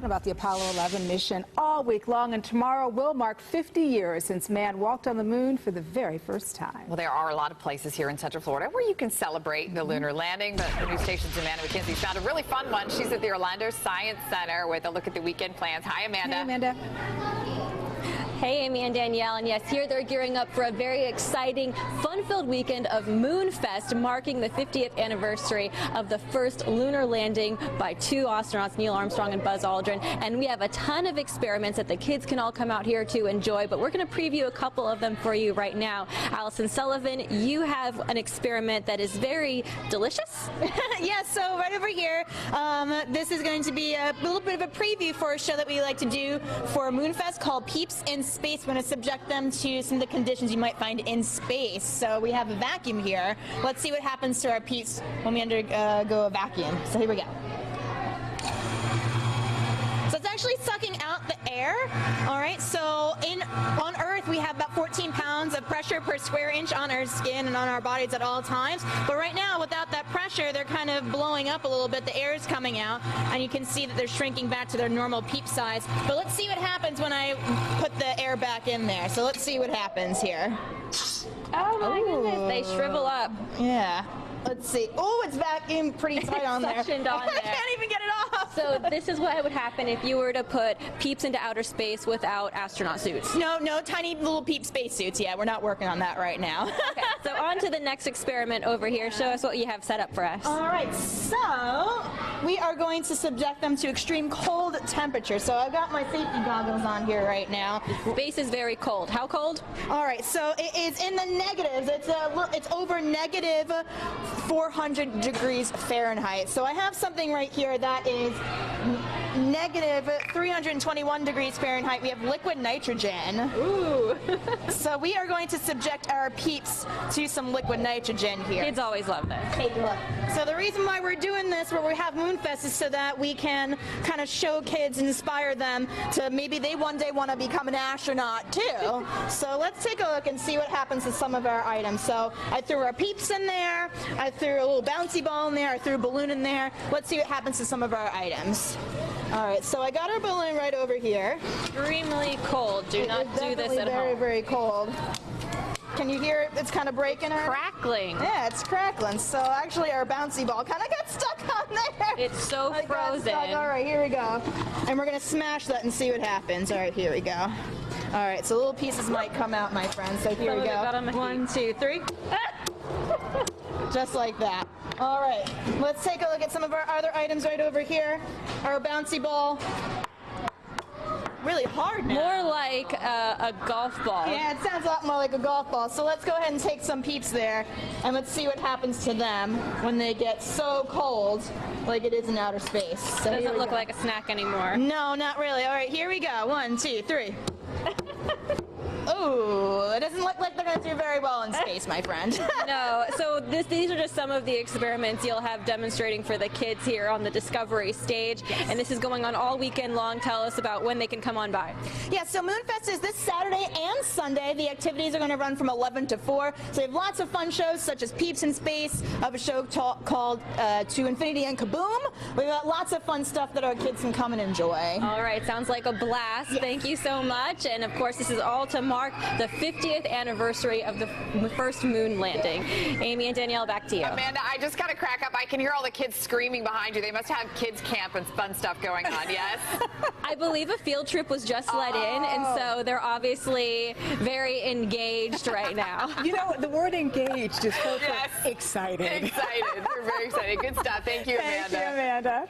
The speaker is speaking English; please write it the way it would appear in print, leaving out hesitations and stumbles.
talking about the Apollo 11 mission all week long, and tomorrow will mark 50 years since man walked on the moon for the very first time. Well, there are a lot of places here in Central Florida where you can celebrate the lunar landing, but the news station's Amanda McKenzie found a really fun one. She's at the Orlando Science Center with a look at the weekend plans. Hi, Amanda. Hey, Amanda. Hey, Amy and Danielle, and yes, here they're gearing up for a very exciting, fun-filled weekend of Moonfest, marking the 50th anniversary of the first lunar landing by two astronauts, Neil Armstrong and Buzz Aldrin. And we have a ton of experiments that the kids can all come out here to enjoy, but we're going to preview a couple of them for you right now. Allison Sullivan, you have an experiment that is very delicious. Yes, so right over here, this is going to be a little bit of a preview for a show that we like to do for Moonfest called Peeps in Space. We're going to subject them to some of the conditions you might find in space. So we have a vacuum here. Let's see what happens to our peeps when we undergo a vacuum. So here we go. So it's actually sucking out the air. All right, so on Earth we have about 14 pounds of pressure per square inch on our skin and on our bodies at all times. But right now, without that pressure, they're kind of blowing up a little bit. The air is coming out, and you can see that they're shrinking back to their normal peep size. But let's see what happens when I put the air back in there. So let's see what happens here. Oh my goodness, they shrivel up. Yeah. Let's see. Oh, it's vacuumed pretty tight on there. Suctioned on there. I can't even get it off. So this is what would happen if you were to put peeps into outer space without astronaut suits. No, tiny little peep spacesuits. Yeah, we're not working on that right now. Okay, so on to the next experiment over here. Show us what you have set up for us. All right, so we are going to subject them to extreme cold temperatures. So I've got my safety goggles on here right now. Space is very cold. How cold? All right, so it is in the negatives. It's over negative 400 degrees Fahrenheit. So I have something right here that is negative 321 degrees Fahrenheit. We have liquid nitrogen. Ooh. So we are going to subject our peeps to some liquid nitrogen here. Kids always love this. Hey, look. So the reason why we're doing this, where we have Moonfest, is so that we can kind of show kids and inspire them to maybe they one day want to become an astronaut too. So let's take a look and see what happens to some of our items. So I threw our peeps in there. I threw a little bouncy ball in there. I threw a balloon in there. Let's see what happens to some of our items. All right, so I got our balloon right over here. Extremely cold. Do not do this at home. Very, very cold. Can you hear it? It's kind of breaking her. Crackling. Yeah, it's crackling. So actually our bouncy ball kind of got stuck on there. It's so frozen. All right, here we go. And we're going to smash that and see what happens. All right, here we go. All right, so little pieces might come out, my friend. So here we go. 1, 2, 3. Just like that. All right, let's take a look at some of our other items right over here. Our bouncy ball. Really hard now. More like a golf ball. Yeah, it sounds a lot more like a golf ball. So let's go ahead and take some peeps there, and let's see what happens to them when they get so cold like it is in outer space. So doesn't look like a snack anymore. No, not really. All right, here we go. 1, 2, 3. Oh, it doesn't look like they're going to do very well in space, my friend. No, so these are just some of the experiments you'll have demonstrating for the kids here on the Discovery stage. Yes. And this is going on all weekend long. Tell us about when they can come on by. Yeah, so Moonfest is this Saturday and Sunday. The activities are going to run from 11 to 4. So we have lots of fun shows such as Peeps in Space. I have a show called To Infinity and Kaboom. We've got lots of fun stuff that our kids can come and enjoy. All right, sounds like a blast. Yes. Thank you so much. And of course, this is all to mark the 50th anniversary of the first moon landing. Amy and Danielle, back to you. Amanda, I just got to crack up. I can hear all the kids screaming behind you. They must have kids camp and fun stuff going on, yes? I believe a field trip was just let in, and so they're obviously very engaged right now. You know, the word engaged is so excited. Excited. They're very excited. Good stuff. Thank you, Amanda. Thank you, Amanda.